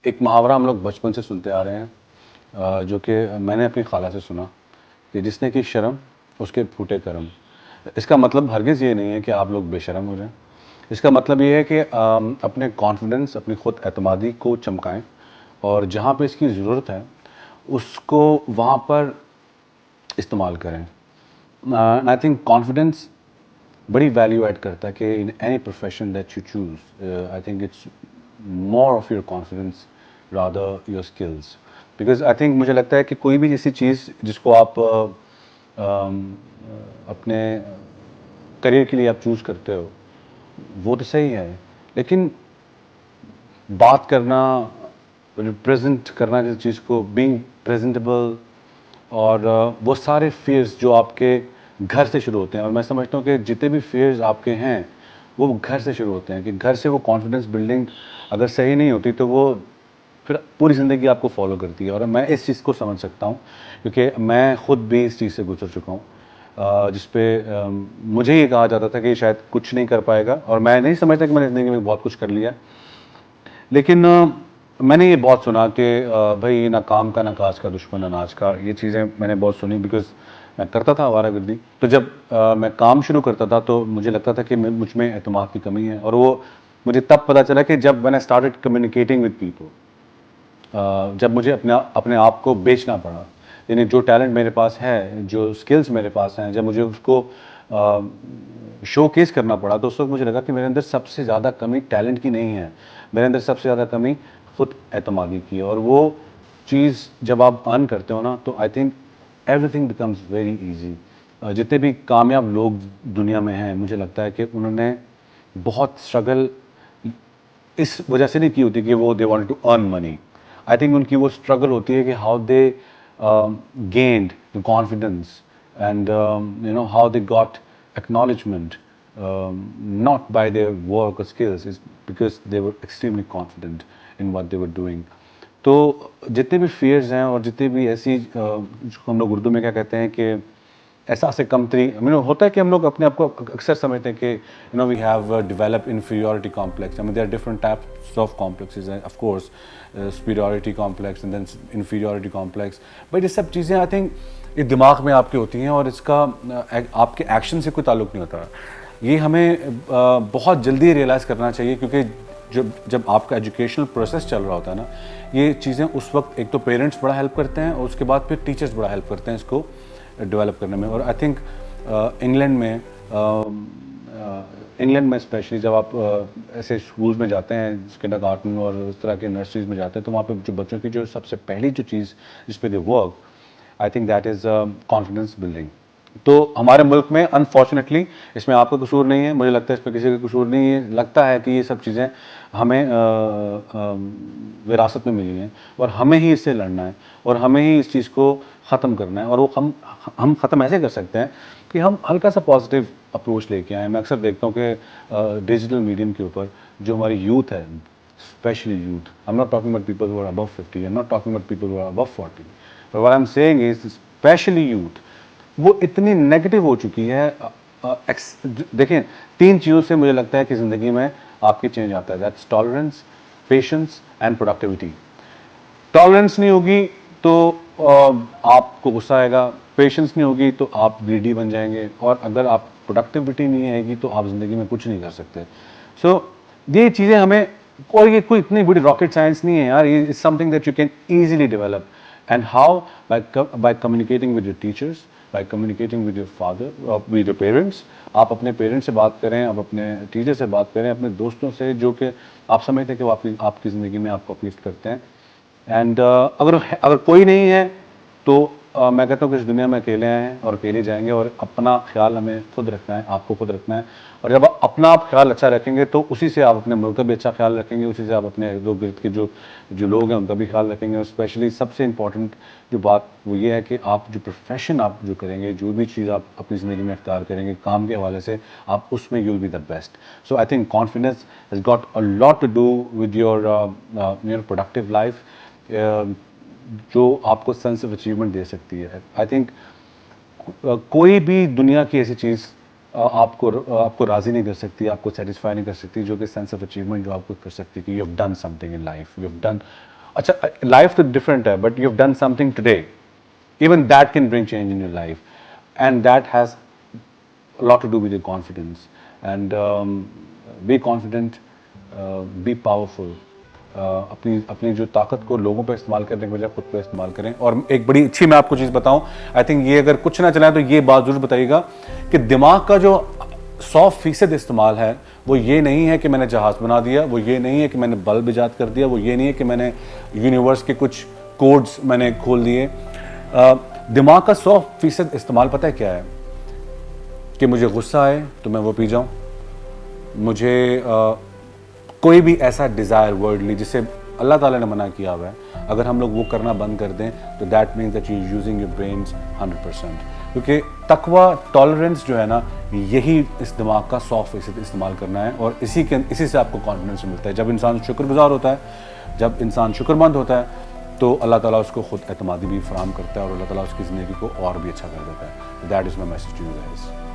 एक मुहावरा हम लोग बचपन से सुनते आ रहे हैं, जो कि मैंने अपनी खाला से सुना कि जिसने की शर्म उसके फूटे करम। इसका मतलब हरगिज़ ये नहीं है कि आप लोग बेशर्म हो जाएं। इसका मतलब ये है कि अपने कॉन्फिडेंस, अपनी खुद एतमादी को चमकाएं और जहाँ पे इसकी ज़रूरत है उसको वहाँ पर इस्तेमाल करें। आई थिंक कॉन्फिडेंस बड़ी वैल्यू ऐड करता है कि in any profession that you choose, I think it's more of your confidence rather your skills, because I think मुझे लगता है कि कोई भी ऐसी चीज़ जिसको आप अपने करियर के लिए आप चूज़ करते हो वो तो सही है, लेकिन बात करना, रिप्रेजेंट करना जिस चीज़ को, बीइंग प्रेजेंटेबल, और वो सारे फेयर्स जो आपके घर से शुरू होते हैं, और मैं समझता हूँ कि जितने भी फेयर्स आपके हैं वो घर से शुरू होते हैं, कि घर से वो कॉन्फिडेंस बिल्डिंग अगर सही नहीं होती तो वो फिर पूरी ज़िंदगी आपको फॉलो करती है। और मैं इस चीज़ को समझ सकता हूँ क्योंकि मैं खुद भी इस चीज़ से गुजर चुका हूँ, जिस पे मुझे ये कहा जाता था कि शायद कुछ नहीं कर पाएगा, और मैं नहीं समझता कि मैंने ज़िंदगी में बहुत कुछ कर लिया, लेकिन मैंने ये बहुत सुना कि भाई ना काम का ना काज का दुश्मन अनाज का। ये चीज़ें मैंने बहुत सुनी बिकॉज मैं करता था आवारागर्दी। तो जब मैं काम शुरू करता था तो मुझे लगता था कि मुझ में एतमाद की कमी है, और वो मुझे तब पता चला कि जब मैंने स्टार्टेड कम्युनिकेटिंग विद पीपल, जब मुझे अपने आप को बेचना पड़ा, यानी जो टैलेंट मेरे पास है, जो स्किल्स मेरे पास हैं, जब मुझे उसको शोकेस करना पड़ा, तो उस वक्त मुझे लगा कि मेरे अंदर सबसे ज़्यादा कमी टैलेंट की नहीं है, मेरे अंदर सबसे ज़्यादा कमी खुद एतमादी की है। और वो चीज़ जब आप अर्न करते हो ना, तो I think everything becomes very easy. जितने भी कामयाब लोग दुनिया में हैं, मुझे लगता है कि उन्होंने बहुत स्ट्रगल इस वजह से नहीं की होती कि वो they wanted to earn money. I think उनकी वो स्ट्रगल होती है कि how they gained the confidence and you know how they got acknowledgement, not by their work or skills, is because they were extremely confident in what they were doing. तो जितने भी fears हैं और जितने भी ऐसी जिसको हम लोग उर्दू में क्या कहते हैं कि एहसास कमतरी, होता है कि हम लोग अपने आप को अक्सर समझते हैं कि we have develop inferiority complex. There are different types of complexes हैं, of course superiority complex and then inferiority complex. But ये सब चीज़ें आई थिंक ये दिमाग में आपके होती हैं और इसका आपके एक्शन से कोई ताल्लुक नहीं होता। ये हमें बहुत जल्दी रियलाइज़ करना चाहिए, क्योंकि जब आपका एजुकेशनल प्रोसेस चल रहा होता है ना, ये चीज़ें उस वक्त एक तो पेरेंट्स बड़ा हेल्प करते हैं और उसके बाद फिर टीचर्स बड़ा हेल्प करते हैं इसको डेवलप करने में। और आई थिंक इंग्लैंड में स्पेशली जब आप ऐसे स्कूल्स में जाते हैं, किंडरगार्टन और इस तरह के नर्सरीज में जाते हैं, तो वहाँ पे जो बच्चों की जो सबसे पहली जो चीज़ जिस पे they work, I think that is confidence building. तो हमारे मुल्क में अनफॉर्चुनेटली, इसमें आपका कसूर नहीं है, मुझे लगता है इसमें किसी का कसूर नहीं है, लगता है कि ये सब चीज़ें हमें विरासत में मिली हैं और हमें ही इससे लड़ना है और हमें ही इस चीज़ को ख़त्म करना है। और वो हम ख़त्म ऐसे कर सकते हैं कि हम हल्का सा पॉजिटिव अप्रोच लेके आएँ। मैं अक्सर देखता हूँ कि डिजिटल मीडियम के ऊपर जो हमारी यूथ है, especially youth. I'm not talking about people who are above 50. I'm not talking about people who are above 40. But what I'm saying is, especially youth, वो इतनी नेगेटिव हो चुकी है। देखें, तीन चीज़ों से मुझे लगता है कि ज़िंदगी में आपकी चेंज आता है, that's tolerance, patience and productivity. Tolerance नहीं होगी तो आपको गुस्सा आएगा, पेशेंस नहीं होगी तो आप ग्रीडी बन जाएंगे, और अगर आप प्रोडक्टिविटी नहीं आएगी तो आप ज़िंदगी में कुछ नहीं कर सकते। सो ये चीज़ें हमें, और ये कोई इतनी बड़ी रॉकेट साइंस नहीं है यार, ये is something that you can easily develop. And how? By communicating with your teachers, by communicating with your father, with your parents. आप अपने पेरेंट्स से बात करें, आप अपने टीचर से बात करें, अपने दोस्तों से जो कि आप समझते हैं कि वो आपकी ज़िंदगी में आपको अपलिफ्ट करते हैं। एंड अगर कोई नहीं है तो मैं कहता हूँ कि इस दुनिया में अकेले हैं और अकेले जाएंगे, और अपना ख्याल हमें खुद रखना है, आपको खुद रखना है। और जब आप अपना आप ख्याल अच्छा रखेंगे तो उसी से आप अपने मुल्क का भी अच्छा ख्याल रखेंगे, उसी से आप अपने इर्द गिर्द के जो जो लोग हैं उनका भी ख्याल रखेंगे। और स्पेशली सबसे इंपॉर्टेंट जो बात वो ये है कि आप जो प्रोफेशन आप जो करेंगे, जो भी चीज़ आप अपनी ज़िंदगी में अख्तियार करेंगे काम के हवाले से, आप उसमें you will be the best. So I think confidence has got a lot to do with your productive life, जो आपको सेंस ऑफ अचीवमेंट दे सकती है। आई थिंक कोई भी दुनिया की ऐसी चीज़ आपको राज़ी नहीं कर सकती, आपको सेटिस्फाई नहीं कर सकती, जो कि सेंस ऑफ अचीवमेंट जो आपको कर सकती है कि you have done something in life, you have done अच्छा, लाइफ तो डिफरेंट है, but you have done something today, even that can bring change in your life, and that has a lot to do with your confidence. And be confident, be powerful. अपनी अपनी जो ताकत को लोगों पे इस्तेमाल करने के बजाय खुद पे इस्तेमाल करें। और एक बड़ी अच्छी मैं आपको चीज़ बताऊं, आई थिंक ये अगर कुछ ना चलाए तो ये बात जरूर बताइएगा कि दिमाग का जो 100% इस्तेमाल है, वो ये नहीं है कि मैंने जहाज़ बना दिया, वो ये नहीं है कि मैंने बल्ब ईजाद कर दिया, वो ये नहीं है कि मैंने यूनिवर्स के कुछ कोड्स मैंने खोल दिए। दिमाग का 100% इस्तेमाल पता है क्या है? कि मुझे गुस्सा आए तो मैं वो पी जाऊं, मुझे कोई भी ऐसा डिज़ायर वर्डली जिसे अल्लाह ताला ने मना किया हुआ है, अगर हम लोग वो करना बंद कर दें तो that means that you using your brains 100%। क्योंकि तकवा, टॉलरेंस जो है ना, यही इस दिमाग का 100% इस्तेमाल करना है, और इसी से आपको कॉन्फिडेंस मिलता है। जब इंसान शुक्रगुजार होता है, जब इंसान शुक्रमंद होता है, तो अल्लाह ताला उसको खुद एतमादी भी फराहम करता है और अल्लाह ताला उसकी ज़िंदगी को और भी अच्छा कर देता है। That is my message to you guys.